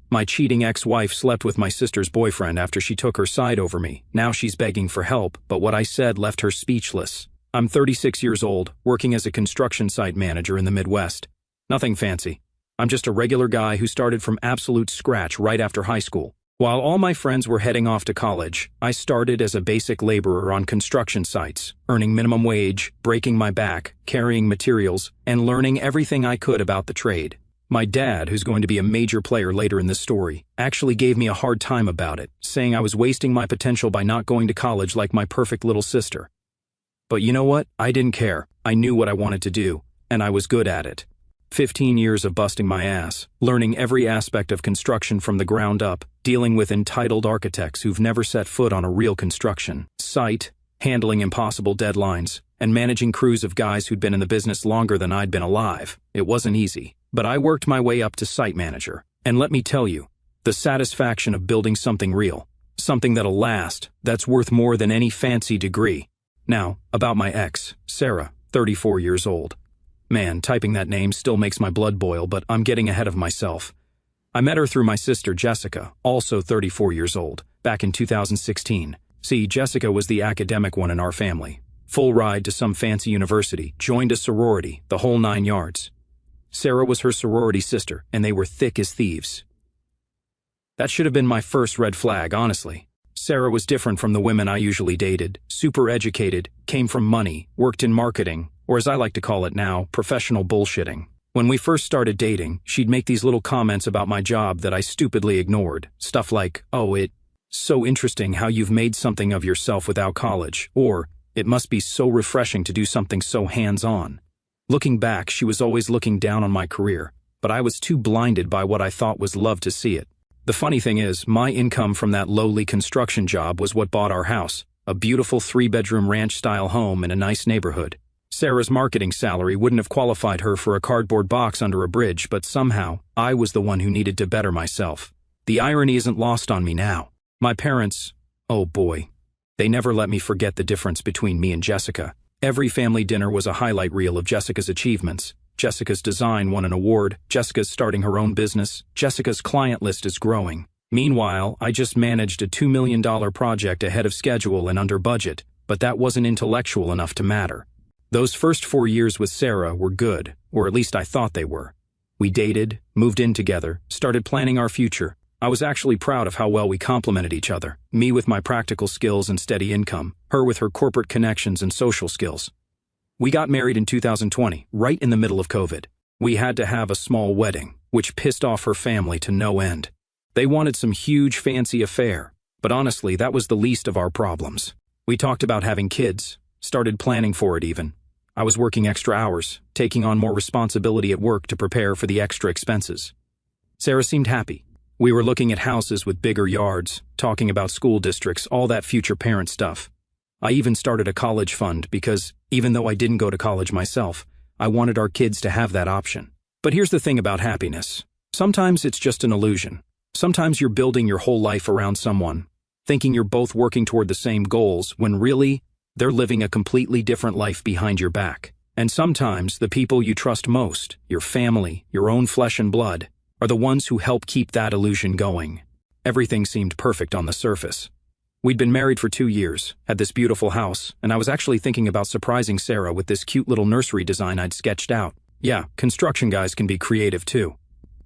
My cheating ex-wife slept with my sister's boyfriend after she took her side over me. Now she's begging for help, but what I said left her speechless. I'm 36 years old, working as a construction site manager in the Midwest. Nothing fancy. I'm just a regular guy who started from absolute scratch right after high school. While all my friends were heading off to college, I started as a basic laborer on construction sites, earning minimum wage, breaking my back, carrying materials, and learning everything I could about the trade. My dad, who's going to be a major player later in this story, actually gave me a hard time about it, saying I was wasting my potential by not going to college like my perfect little sister. But you know what? I didn't care. I knew what I wanted to do, and I was good at it. 15 years of busting my ass, learning every aspect of construction from the ground up, dealing with entitled architects who've never set foot on a real construction site, handling impossible deadlines, and managing crews of guys who'd been in the business longer than I'd been alive. It wasn't easy. But I worked my way up to site manager, and let me tell you, the satisfaction of building something real, something that'll last, that's worth more than any fancy degree. Now, about my ex, Sarah, 34 years old. Man, typing that name still makes my blood boil, but I'm getting ahead of myself. I met her through my sister Jessica, also 34 years old, back in 2016. See, Jessica was the academic one in our family. Full ride to some fancy university, joined a sorority, the whole 9 yards. Sarah was her sorority sister, and they were thick as thieves. That should have been my first red flag, honestly. Sarah was different from the women I usually dated, super educated, came from money, worked in marketing, or as I like to call it now, professional bullshitting. When we first started dating, she'd make these little comments about my job that I stupidly ignored. Stuff like, "Oh, it's so interesting how you've made something of yourself without college," or, "It must be so refreshing to do something so hands-on." Looking back, she was always looking down on my career, but I was too blinded by what I thought was love to see it. The funny thing is, my income from that lowly construction job was what bought our house, a beautiful 3-bedroom ranch-style home in a nice neighborhood. Sarah's marketing salary wouldn't have qualified her for a cardboard box under a bridge, but somehow, I was the one who needed to better myself. The irony isn't lost on me now. My parents, oh boy, they never let me forget the difference between me and Jessica. Every family dinner was a highlight reel of Jessica's achievements. Jessica's design won an award, Jessica's starting her own business, Jessica's client list is growing. Meanwhile, I just managed a $2 million project ahead of schedule and under budget, but that wasn't intellectual enough to matter. Those first 4 years with Sarah were good, or at least I thought they were. We dated, moved in together, started planning our future. I was actually proud of how well we complemented each other, me with my practical skills and steady income, her with her corporate connections and social skills. We got married in 2020, right in the middle of COVID. We had to have a small wedding, which pissed off her family to no end. They wanted some huge fancy affair, but honestly, that was the least of our problems. We talked about having kids, started planning for it even. I was working extra hours, taking on more responsibility at work to prepare for the extra expenses. Sarah seemed happy. We were looking at houses with bigger yards, talking about school districts, all that future parent stuff. I even started a college fund because, even though I didn't go to college myself, I wanted our kids to have that option. But here's the thing about happiness. Sometimes it's just an illusion. Sometimes you're building your whole life around someone, thinking you're both working toward the same goals, when really, they're living a completely different life behind your back. And sometimes the people you trust most, your family, your own flesh and blood, are the ones who help keep that illusion going. Everything seemed perfect on the surface. We'd been married for 2 years, had this beautiful house, and I was actually thinking about surprising Sarah with this cute little nursery design I'd sketched out. Yeah, construction guys can be creative too.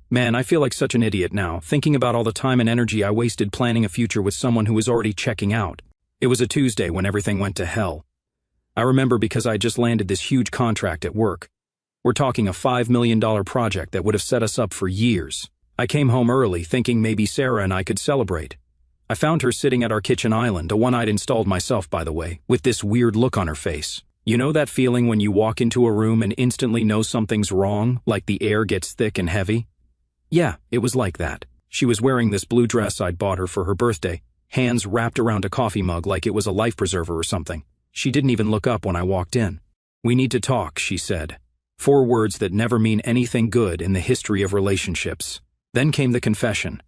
Man, I feel like such an idiot now, thinking about all the time and energy I wasted planning a future with someone who was already checking out. It was a Tuesday when everything went to hell. I remember because I just landed this huge contract at work. We're talking a $5 million project that would have set us up for years. I came home early thinking maybe Sarah and I could celebrate. I found her sitting at our kitchen island, a one I'd installed myself by the way, with this weird look on her face. You know that feeling when you walk into a room and instantly know something's wrong, like the air gets thick and heavy? Yeah, it was like that. She was wearing this blue dress I'd bought her for her birthday, hands wrapped around a coffee mug like it was a life preserver or something. She didn't even look up when I walked in. "We need to talk," she said. 4 words that never mean anything good in the history of relationships. Then came the confession.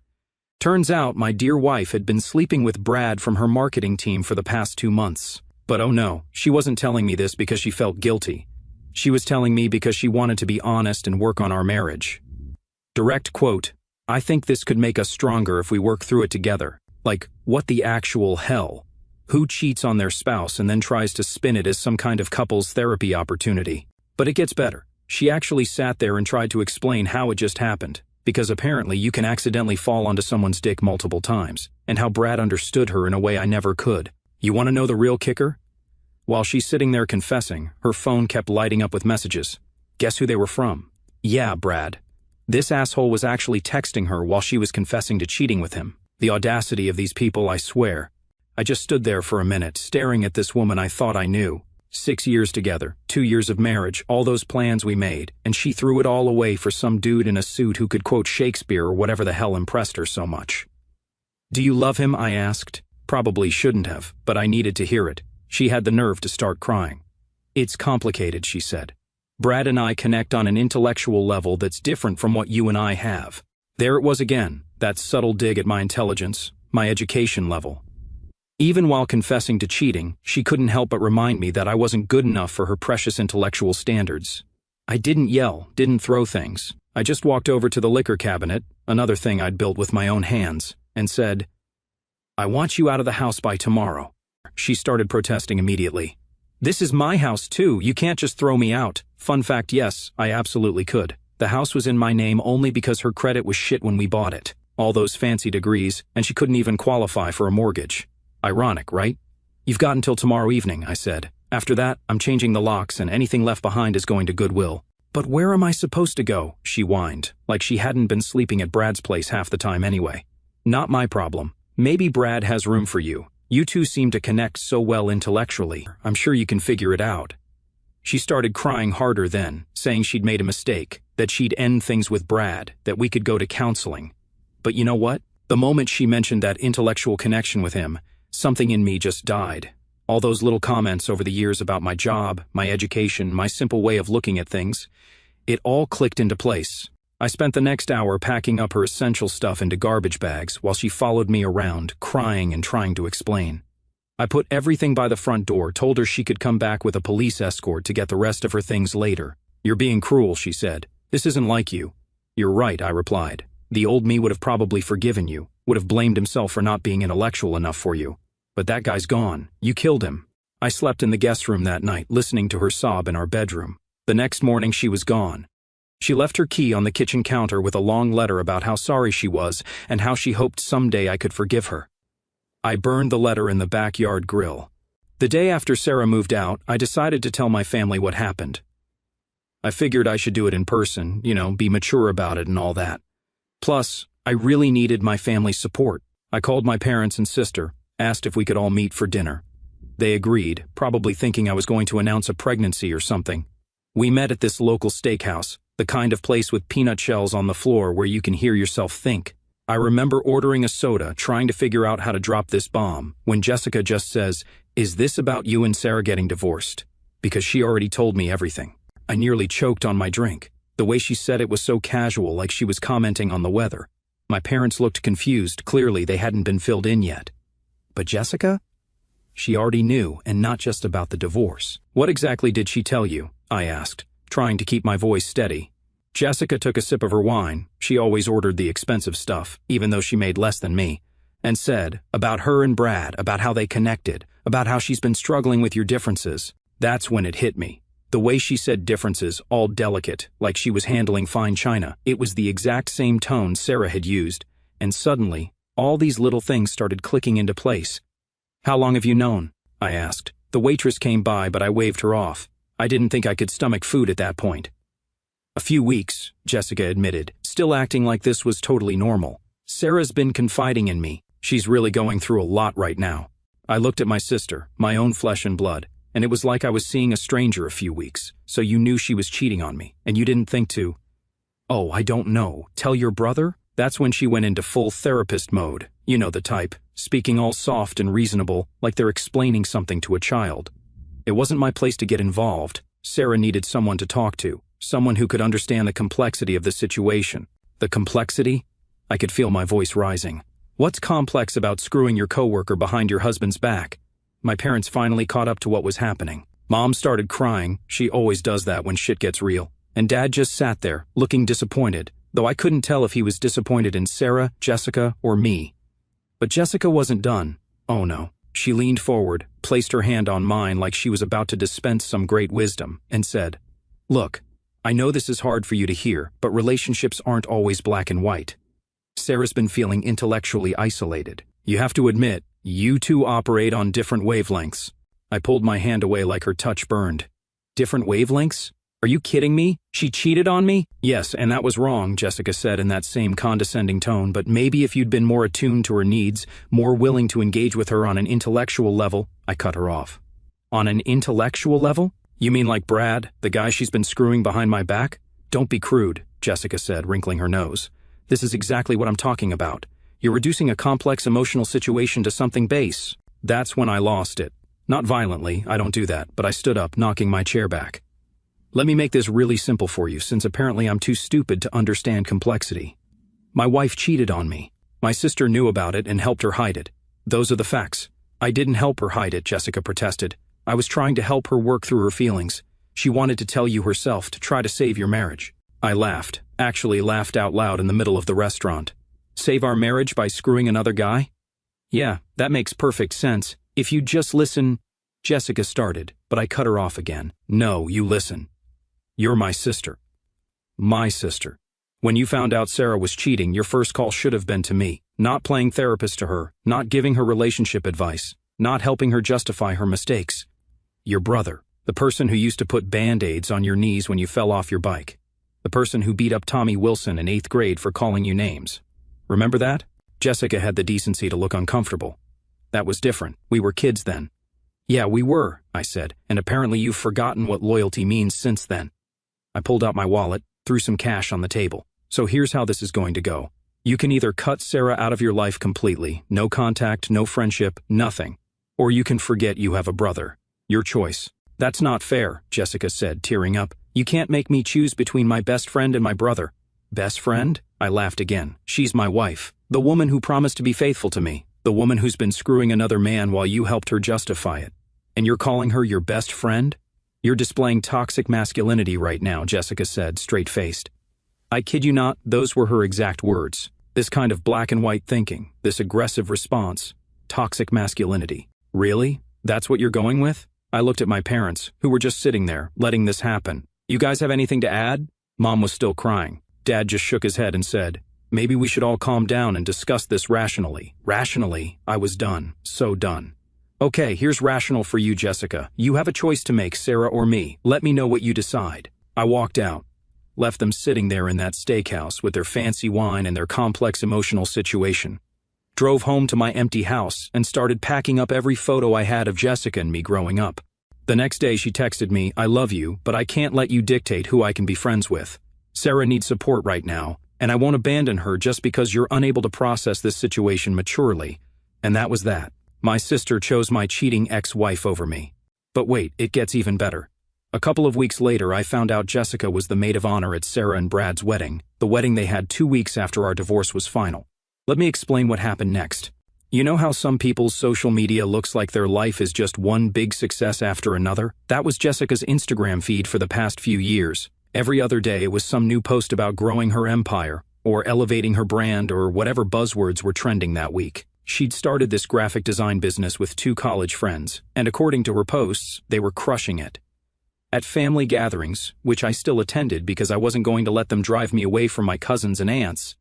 Turns out my dear wife had been sleeping with Brad from her marketing team for the past 2 months. But oh no, she wasn't telling me this because she felt guilty. She was telling me because she wanted to be honest and work on our marriage. Direct quote, I think this could make us stronger if we work through it together. Like, what the actual hell? Who cheats on their spouse and then tries to spin it as some kind of couples therapy opportunity? But it gets better. She actually sat there and tried to explain how it just happened, because apparently you can accidentally fall onto someone's dick multiple times, and how Brad understood her in a way I never could. You want to know the real kicker? While she's sitting there confessing, her phone kept lighting up with messages. Guess who they were from? Yeah, Brad. This asshole was actually texting her while she was confessing to cheating with him. The audacity of these people, I swear. I just stood there for a minute, staring at this woman I thought I knew. 6 years together, 2 years of marriage, all those plans we made, and she threw it all away for some dude in a suit who could quote Shakespeare or whatever the hell impressed her so much. Do you love him? I asked. Probably shouldn't have, but I needed to hear it. She had the nerve to start crying. It's complicated, she said. Brad and I connect on an intellectual level that's different from what you and I have. There it was again, that subtle dig at my intelligence, my education level. Even while confessing to cheating, she couldn't help but remind me that I wasn't good enough for her precious intellectual standards. I didn't yell, didn't throw things. I just walked over to the liquor cabinet, another thing I'd built with my own hands, and said, I want you out of the house by tomorrow. She started protesting immediately. This is my house too, you can't just throw me out. Fun fact, yes, I absolutely could. The house was in my name only because her credit was shit when we bought it. All those fancy degrees, and she couldn't even qualify for a mortgage. Ironic, right? You've got until tomorrow evening, I said. After that, I'm changing the locks and anything left behind is going to Goodwill. But where am I supposed to go? She whined, like she hadn't been sleeping at Brad's place half the time anyway. Not my problem. Maybe Brad has room for you. You two seem to connect so well intellectually. I'm sure you can figure it out. She started crying harder then, saying she'd made a mistake, that she'd end things with Brad, that we could go to counseling. But you know what? The moment she mentioned that intellectual connection with him, something in me just died. All those little comments over the years about my job, my education, my simple way of looking at things, it all clicked into place. I spent the next hour packing up her essential stuff into garbage bags while she followed me around, crying and trying to explain. I put everything by the front door, told her she could come back with a police escort to get the rest of her things later. You're being cruel, she said. This isn't like you. You're right, I replied. The old me would have probably forgiven you, would have blamed himself for not being intellectual enough for you. But that guy's gone. You killed him. I slept in the guest room that night, listening to her sob in our bedroom. The next morning she was gone. She left her key on the kitchen counter with a long letter about how sorry she was and how she hoped someday I could forgive her. I burned the letter in the backyard grill. The day after Sarah moved out, I decided to tell my family what happened. I figured I should do it in person, be mature about it and all that. Plus, I really needed my family's support. I called my parents and sister, asked if we could all meet for dinner. They agreed, probably thinking I was going to announce a pregnancy or something. We met at this local steakhouse, the kind of place with peanut shells on the floor where you can hear yourself think. I remember ordering a soda, trying to figure out how to drop this bomb, when Jessica just says, "Is this about you and Sarah getting divorced?" Because she already told me everything. I nearly choked on my drink. The way she said it was so casual, like she was commenting on the weather. My parents looked confused, clearly they hadn't been filled in yet. But Jessica? She already knew, and not just about the divorce. What exactly did she tell you? I asked, trying to keep my voice steady. Jessica took a sip of her wine, she always ordered the expensive stuff, even though she made less than me, and said, about her and Brad, about how they connected, about how she's been struggling with your differences. That's when it hit me. The way she said differences, all delicate, like she was handling fine china, it was the exact same tone Sarah had used, and suddenly, all these little things started clicking into place. How long have you known? I asked. The waitress came by, but I waved her off. I didn't think I could stomach food at that point. A few weeks, Jessica admitted, still acting like this was totally normal. Sarah's been confiding in me. She's really going through a lot right now. I looked at my sister, my own flesh and blood, and it was like I was seeing a stranger a few weeks. So you knew she was cheating on me, and you didn't think to, "Oh, I don't know, tell your brother?" That's when she went into full therapist mode. You know the type, speaking all soft and reasonable, like they're explaining something to a child. It wasn't my place to get involved. Sarah needed someone to talk to, someone who could understand the complexity of the situation. The complexity? I could feel my voice rising. What's complex about screwing your coworker behind your husband's back? My parents finally caught up to what was happening. Mom started crying, she always does that when shit gets real, and Dad just sat there, looking disappointed, though I couldn't tell if he was disappointed in Sarah, Jessica, or me. But Jessica wasn't done. Oh no. She leaned forward, placed her hand on mine like she was about to dispense some great wisdom, and said, "Look, I know this is hard for you to hear, but relationships aren't always black and white. Sarah's been feeling intellectually isolated. You have to admit, you two operate on different wavelengths." I pulled my hand away like her touch burned. "Different wavelengths? Are you kidding me? She cheated on me?" "Yes, and that was wrong," Jessica said in that same condescending tone, "but maybe if you'd been more attuned to her needs, more willing to engage with her on an intellectual level." I cut her off. "On an intellectual level? You mean like Brad, the guy she's been screwing behind my back?" "Don't be crude," Jessica said, wrinkling her nose. "This is exactly what I'm talking about. You're reducing a complex emotional situation to something base." That's when I lost it. Not violently, I don't do that, but I stood up, knocking my chair back. "Let me make this really simple for you, since apparently I'm too stupid to understand complexity. My wife cheated on me. My sister knew about it and helped her hide it. Those are the facts." "I didn't help her hide it," Jessica protested. "I was trying to help her work through her feelings. She wanted to tell you herself to try to save your marriage." I laughed, actually laughed out loud in the middle of the restaurant. "Save our marriage by screwing another guy?" "Yeah, that makes perfect sense. If you'd just listen," Jessica started, but I cut her off again. "No, you listen. You're my sister." "My sister. When you found out Sarah was cheating, your first call should have been to me, not playing therapist to her, not giving her relationship advice, not helping her justify her mistakes. Your brother, the person who used to put Band-Aids on your knees when you fell off your bike, the person who beat up Tommy Wilson in 8th grade for calling you names. Remember that?" Jessica had the decency to look uncomfortable. "That was different. We were kids then." "Yeah, we were," I said, "and apparently you've forgotten what loyalty means since then." I pulled out my wallet, threw some cash on the table. "So here's how this is going to go. You can either cut Sarah out of your life completely, no contact, no friendship, nothing. Or you can forget you have a brother. Your choice." "That's not fair," Jessica said, tearing up. "You can't make me choose between my best friend and my brother." "Best friend?" I laughed again. "She's my wife, the woman who promised to be faithful to me, the woman who's been screwing another man while you helped her justify it. And you're calling her your best friend?" "You're displaying toxic masculinity right now," Jessica said, straight-faced. I kid you not, those were her exact words. This kind of black and white thinking, this aggressive response, toxic masculinity. Really? That's what you're going with? I looked at my parents, who were just sitting there, letting this happen. "You guys have anything to add?" Mom was still crying. Dad just shook his head and said, "Maybe we should all calm down and discuss this rationally." Rationally, I was done. So done. "Okay, here's rational for you, Jessica. You have a choice to make, Sarah or me. Let me know what you decide." I walked out, left them sitting there in that steakhouse with their fancy wine and their complex emotional situation. Drove home to my empty house and started packing up every photo I had of Jessica and me growing up. The next day she texted me, "I love you, but I can't let you dictate who I can be friends with. Sarah needs support right now, and I won't abandon her just because you're unable to process this situation maturely." And that was that. My sister chose my cheating ex-wife over me. But wait, it gets even better. A couple of weeks later, I found out Jessica was the maid of honor at Sarah and Brad's wedding, the wedding they had 2 weeks after our divorce was final. Let me explain what happened next. You know how some people's social media looks like their life is just one big success after another? That was Jessica's Instagram feed for the past few years. Every other day it was some new post about growing her empire, or elevating her brand, or whatever buzzwords were trending that week. She'd started this graphic design business with 2 college friends, and according to her posts, they were crushing it. At family gatherings, which I still attended because I wasn't going to let them drive me away from my cousins and aunts,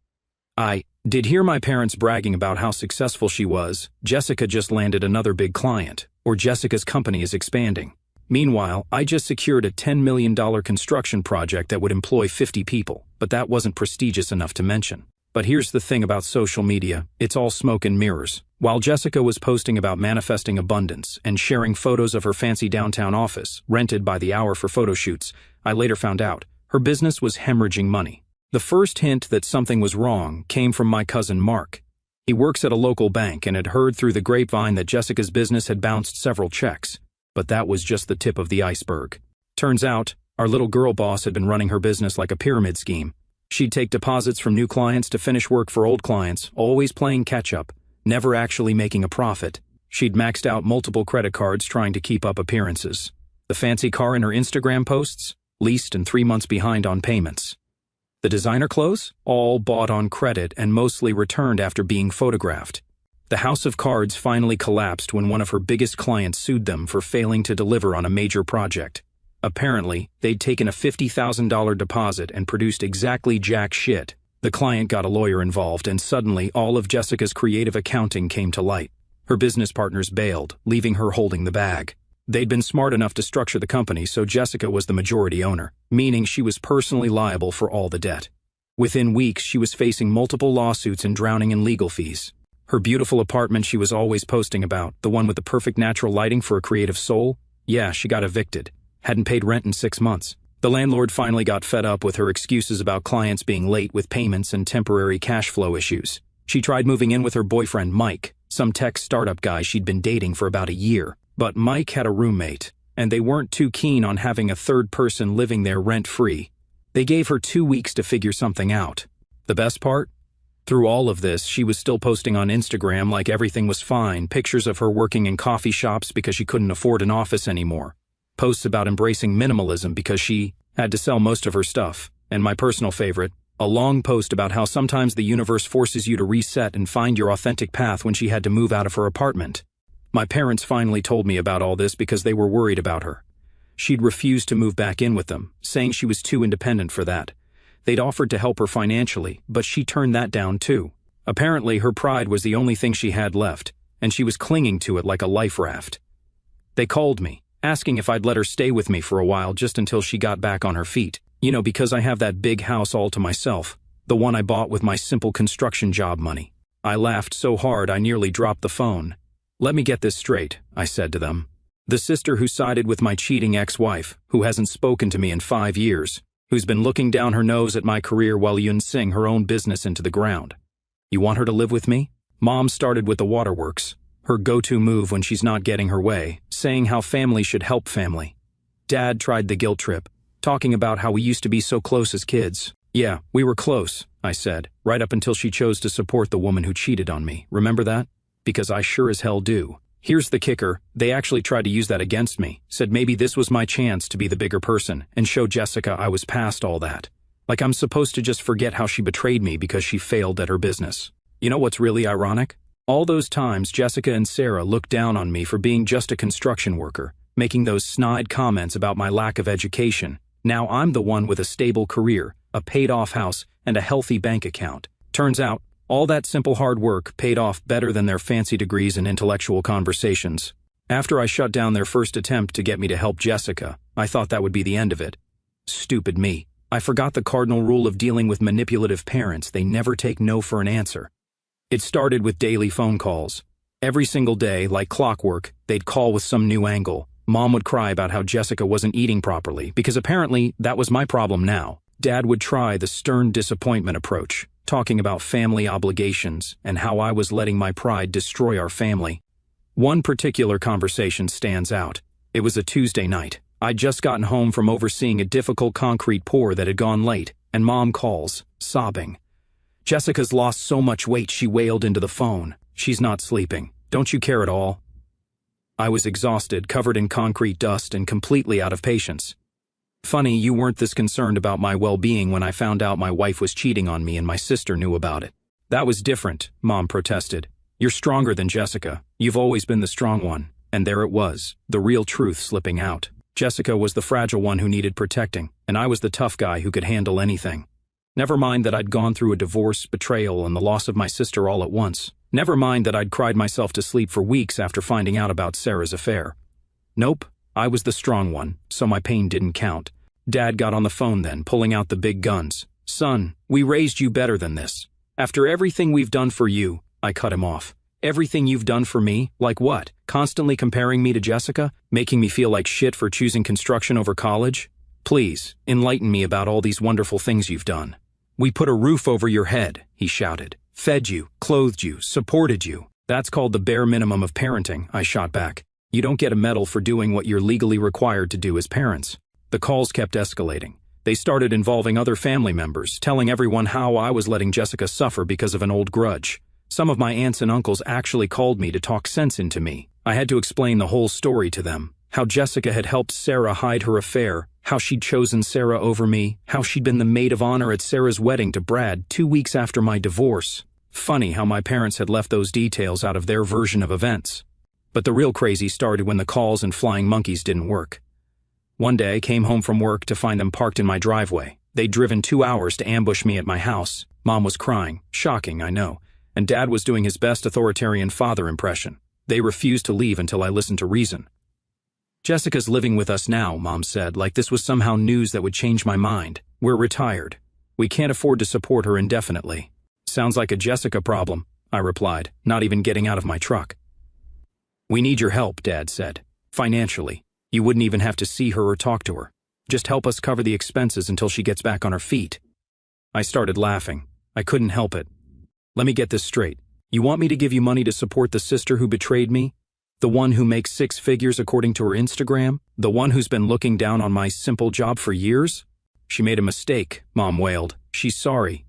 I did hear my parents bragging about how successful she was. Jessica just landed another big client, or Jessica's company is expanding. Meanwhile, I just secured a $10 million construction project that would employ 50 people, but that wasn't prestigious enough to mention. But here's the thing about social media, it's all smoke and mirrors. While Jessica was posting about manifesting abundance and sharing photos of her fancy downtown office, rented by the hour for photo shoots, I later found out her business was hemorrhaging money. The first hint that something was wrong came from my cousin Mark. He works at a local bank and had heard through the grapevine that Jessica's business had bounced several checks. But that was just the tip of the iceberg. Turns out, our little girl boss had been running her business like a pyramid scheme. She'd take deposits from new clients to finish work for old clients, always playing catch-up, never actually making a profit. She'd maxed out multiple credit cards trying to keep up appearances. The fancy car in her Instagram posts? Leased and 3 months behind on payments. The designer clothes? All bought on credit and mostly returned after being photographed. The house of cards finally collapsed when one of her biggest clients sued them for failing to deliver on a major project. Apparently, they'd taken a $50,000 deposit and produced exactly jack shit. The client got a lawyer involved, and suddenly all of Jessica's creative accounting came to light. Her business partners bailed, leaving her holding the bag. They'd been smart enough to structure the company so Jessica was the majority owner, meaning she was personally liable for all the debt. Within weeks, she was facing multiple lawsuits and drowning in legal fees. Her beautiful apartment she was always posting about, the one with the perfect natural lighting for a creative soul, yeah, she got evicted. Hadn't paid rent in 6 months. The landlord finally got fed up with her excuses about clients being late with payments and temporary cash flow issues. She tried moving in with her boyfriend Mike, some tech startup guy she'd been dating for about a year. But Mike had a roommate, and they weren't too keen on having a third person living there rent-free. They gave her 2 weeks to figure something out. The best part? Through all of this, she was still posting on Instagram like everything was fine, pictures of her working in coffee shops because she couldn't afford an office anymore, posts about embracing minimalism because she had to sell most of her stuff, and my personal favorite, a long post about how sometimes the universe forces you to reset and find your authentic path when she had to move out of her apartment. My parents finally told me about all this because they were worried about her. She'd refused to move back in with them, saying she was too independent for that. They'd offered to help her financially, but she turned that down too. Apparently, her pride was the only thing she had left, and she was clinging to it like a life raft. They called me, asking if I'd let her stay with me for a while just until she got back on her feet. You know, because I have that big house all to myself, the one I bought with my simple construction job money. I laughed so hard I nearly dropped the phone. Let me get this straight, I said to them. The sister who sided with my cheating ex-wife, who hasn't spoken to me in 5 years, who's been looking down her nose at my career while Yun-Sing her own business into the ground. You want her to live with me? Mom started with the waterworks, her go-to move when she's not getting her way, saying how family should help family. Dad tried the guilt trip, talking about how we used to be so close as kids. Yeah, we were close, I said, right up until she chose to support the woman who cheated on me. Remember that? Because I sure as hell do. Here's the kicker, they actually tried to use that against me, said maybe this was my chance to be the bigger person and show Jessica I was past all that. Like I'm supposed to just forget how she betrayed me because she failed at her business. You know what's really ironic? All those times Jessica and Sarah looked down on me for being just a construction worker, making those snide comments about my lack of education. Now I'm the one with a stable career, a paid-off house, and a healthy bank account. Turns out, all that simple hard work paid off better than their fancy degrees and intellectual conversations. After I shut down their first attempt to get me to help Jessica, I thought that would be the end of it. Stupid me. I forgot the cardinal rule of dealing with manipulative parents: they never take no for an answer. It started with daily phone calls. Every single day, like clockwork, they'd call with some new angle. Mom would cry about how Jessica wasn't eating properly, because apparently that was my problem now. Dad would try the stern disappointment approach, talking about family obligations and how I was letting my pride destroy our family. One particular conversation stands out. It was a Tuesday night. I'd just gotten home from overseeing a difficult concrete pour that had gone late, and Mom calls, sobbing. Jessica's lost so much weight, she wailed into the phone. She's not sleeping. Don't you care at all? I was exhausted, covered in concrete dust, and completely out of patience. Funny, you weren't this concerned about my well-being when I found out my wife was cheating on me and my sister knew about it. That was different, Mom protested. You're stronger than Jessica. You've always been the strong one. And there it was, the real truth slipping out. Jessica was the fragile one who needed protecting, and I was the tough guy who could handle anything. Never mind that I'd gone through a divorce, betrayal, and the loss of my sister all at once. Never mind that I'd cried myself to sleep for weeks after finding out about Sarah's affair. Nope. I was the strong one, so my pain didn't count. Dad got on the phone then, pulling out the big guns. Son, we raised you better than this. After everything we've done for you, I cut him off. Everything you've done for me? Like what? Constantly comparing me to Jessica? Making me feel like shit for choosing construction over college? Please, enlighten me about all these wonderful things you've done. We put a roof over your head, he shouted. Fed you, clothed you, supported you. That's called the bare minimum of parenting, I shot back. You don't get a medal for doing what you're legally required to do as parents. The calls kept escalating. They started involving other family members, telling everyone how I was letting Jessica suffer because of an old grudge. Some of my aunts and uncles actually called me to talk sense into me. I had to explain the whole story to them, How Jessica had helped Sarah hide her affair, how she'd chosen Sarah over me, how she'd been the maid of honor at Sarah's wedding to Brad 2 weeks after my divorce. Funny how my parents had left those details out of their version of events. But the real crazy started when the calls and flying monkeys didn't work. One day I came home from work to find them parked in my driveway. They'd driven 2 hours to ambush me at my house. Mom was crying. Shocking, I know. And Dad was doing his best authoritarian father impression. They refused to leave until I listened to reason. Jessica's living with us now, Mom said, like this was somehow news that would change my mind. We're retired. We can't afford to support her indefinitely. Sounds like a Jessica problem, I replied, not even getting out of my truck. We need your help, Dad said. Financially. You wouldn't even have to see her or talk to her. Just help us cover the expenses until she gets back on her feet. I started laughing. I couldn't help it. Let me get this straight. You want me to give you money to support the sister who betrayed me? The one who makes 6 figures according to her Instagram? The one who's been looking down on my simple job for years? She made a mistake, Mom wailed. She's sorry.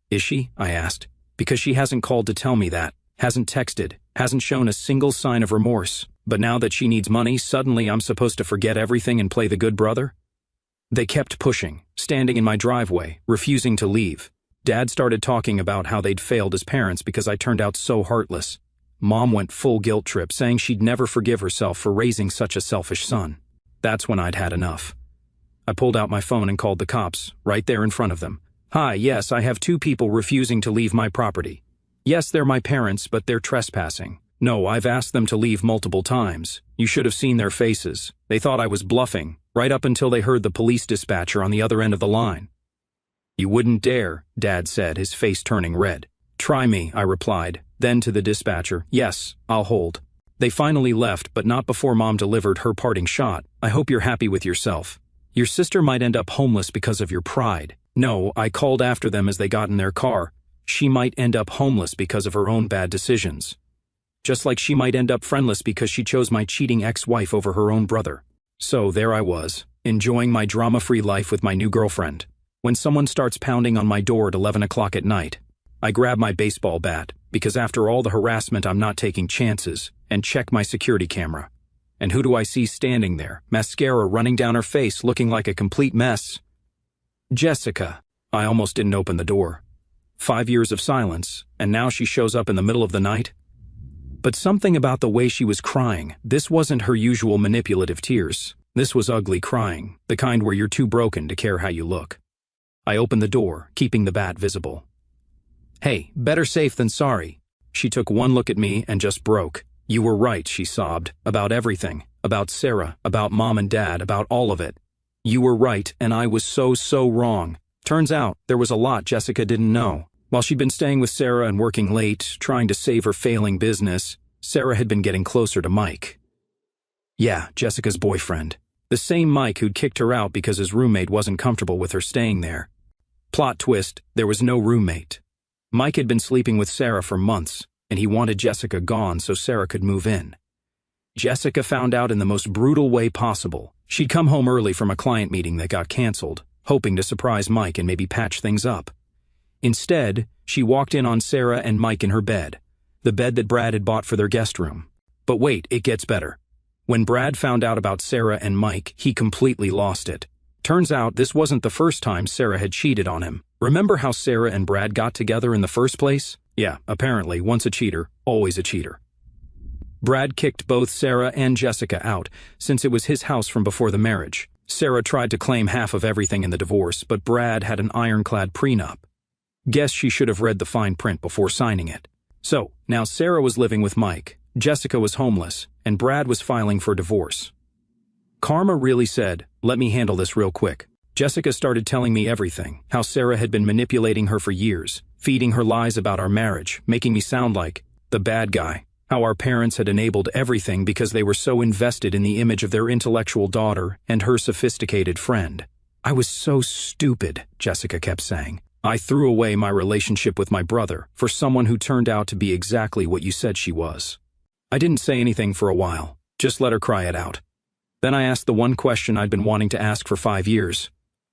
Is she? I asked. Because she hasn't called to tell me that, hasn't texted, hasn't shown a single sign of remorse. But now that she needs money, suddenly I'm supposed to forget everything and play the good brother? They kept pushing, standing in my driveway, refusing to leave. Dad started talking about how they'd failed as parents because I turned out so heartless. Mom went full guilt trip, saying she'd never forgive herself for raising such a selfish son. That's when I'd had enough. I pulled out my phone and called the cops, right there in front of them. Hi, yes, I have 2 people refusing to leave my property. Yes, they're my parents, but they're trespassing. No, I've asked them to leave multiple times. You should have seen their faces. They thought I was bluffing, right up until they heard the police dispatcher on the other end of the line. You wouldn't dare, Dad said, his face turning red. Try me, I replied. Then to the dispatcher, yes, I'll hold. They finally left, but not before Mom delivered her parting shot. I hope you're happy with yourself. Your sister might end up homeless because of your pride. No, I called after them as they got in their car. She might end up homeless because of her own bad decisions. Just like she might end up friendless because she chose my cheating ex-wife over her own brother. So there I was, enjoying my drama-free life with my new girlfriend. When someone starts pounding on my door at 11 o'clock at night, I grab my baseball bat, because after all the harassment I'm not taking chances, and check my security camera. And who do I see standing there, mascara running down her face, looking like a complete mess? Jessica. I almost didn't open the door. 5 years of silence, and now she shows up in the middle of the night? But something about the way she was crying, this wasn't her usual manipulative tears. This was ugly crying, the kind where you're too broken to care how you look. I opened the door, keeping the bat visible. Hey, better safe than sorry. She took one look at me and just broke. You were right, she sobbed, about everything, about Sarah, about Mom and Dad, about all of it. You were right, and I was so wrong. Turns out, there was a lot Jessica didn't know. While she'd been staying with Sarah and working late, trying to save her failing business, Sarah had been getting closer to Mike. Yeah, Jessica's boyfriend. The same Mike who'd kicked her out because his roommate wasn't comfortable with her staying there. Plot twist, there was no roommate. Mike had been sleeping with Sarah for months, and he wanted Jessica gone so Sarah could move in. Jessica found out in the most brutal way possible. She'd come home early from a client meeting that got canceled, hoping to surprise Mike and maybe patch things up. Instead, she walked in on Sarah and Mike in her bed, the bed that Brad had bought for their guest room. But wait, it gets better. When Brad found out about Sarah and Mike, he completely lost it. Turns out this wasn't the first time Sarah had cheated on him. Remember how Sarah and Brad got together in the first place? Yeah, apparently, once a cheater, always a cheater. Brad kicked both Sarah and Jessica out, since it was his house from before the marriage. Sarah tried to claim half of everything in the divorce, but Brad had an ironclad prenup. Guess she should have read the fine print before signing it. So, now Sarah was living with Mike, Jessica was homeless, and Brad was filing for divorce. Karma really said, let me handle this real quick. Jessica started telling me everything, how Sarah had been manipulating her for years, feeding her lies about our marriage, making me sound like the bad guy, how our parents had enabled everything because they were so invested in the image of their intellectual daughter and her sophisticated friend. I was so stupid, Jessica kept saying. I threw away my relationship with my brother for someone who turned out to be exactly what you said she was. I didn't say anything for a while, just let her cry it out. Then I asked the one question I'd been wanting to ask for 5 years.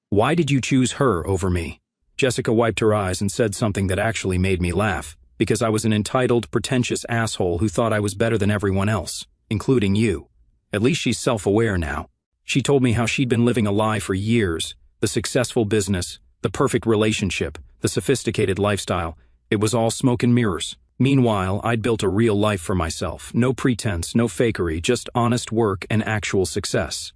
Why did you choose her over me? Jessica wiped her eyes and said something that actually made me laugh, because I was an entitled, pretentious asshole who thought I was better than everyone else, including you. At least she's self-aware now. She told me how she'd been living a lie for years. The successful business, the perfect relationship, the sophisticated lifestyle. It was all smoke and mirrors. Meanwhile, I'd built a real life for myself. No pretense, no fakery, just honest work and actual success.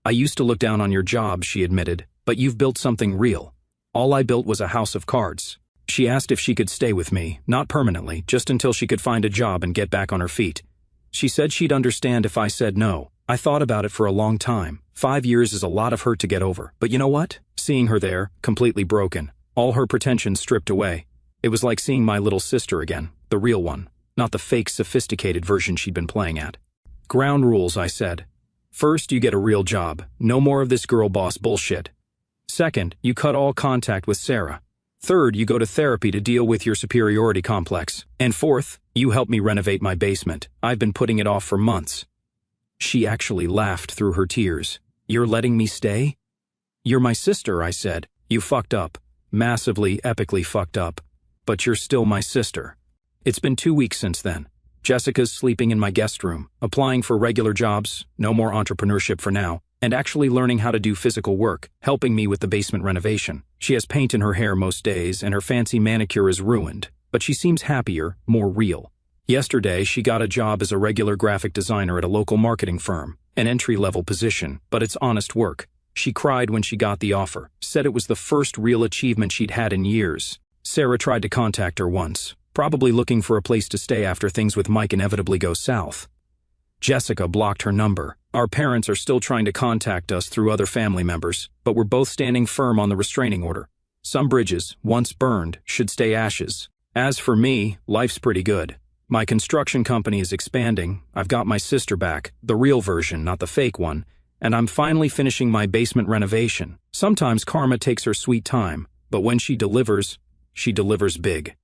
I used to look down on your job, she admitted, but you've built something real. All I built was a house of cards. She asked if she could stay with me, not permanently, just until she could find a job and get back on her feet. She said she'd understand if I said no. I thought about it for a long time. 5 years is a lot of hurt to get over. But you know what? Seeing her there, completely broken, all her pretensions stripped away. It was like seeing my little sister again, the real one, not the fake, sophisticated version she'd been playing at. Ground rules, I said. First, you get a real job. No more of this girl boss bullshit. Second, you cut all contact with Sarah. Third, you go to therapy to deal with your superiority complex. And fourth, you help me renovate my basement. I've been putting it off for months. She actually laughed through her tears. You're letting me stay? You're my sister, I said. You fucked up. Massively, epically fucked up. But you're still my sister. It's been 2 weeks since then. Jessica's sleeping in my guest room, applying for regular jobs, no more entrepreneurship for now, and actually learning how to do physical work, helping me with the basement renovation. She has paint in her hair most days, and her fancy manicure is ruined, but she seems happier, more real. Yesterday, she got a job as a regular graphic designer at a local marketing firm, an entry-level position, but it's honest work. She cried when she got the offer, said it was the first real achievement she'd had in years. Sarah tried to contact her once, probably looking for a place to stay after things with Mike inevitably go south. Jessica blocked her number. Our parents are still trying to contact us through other family members, but we're both standing firm on the restraining order. Some bridges, once burned, should stay ashes. As for me, life's pretty good. My construction company is expanding. I've got my sister back, the real version, not the fake one, and I'm finally finishing my basement renovation. Sometimes karma takes her sweet time, but when she delivers big.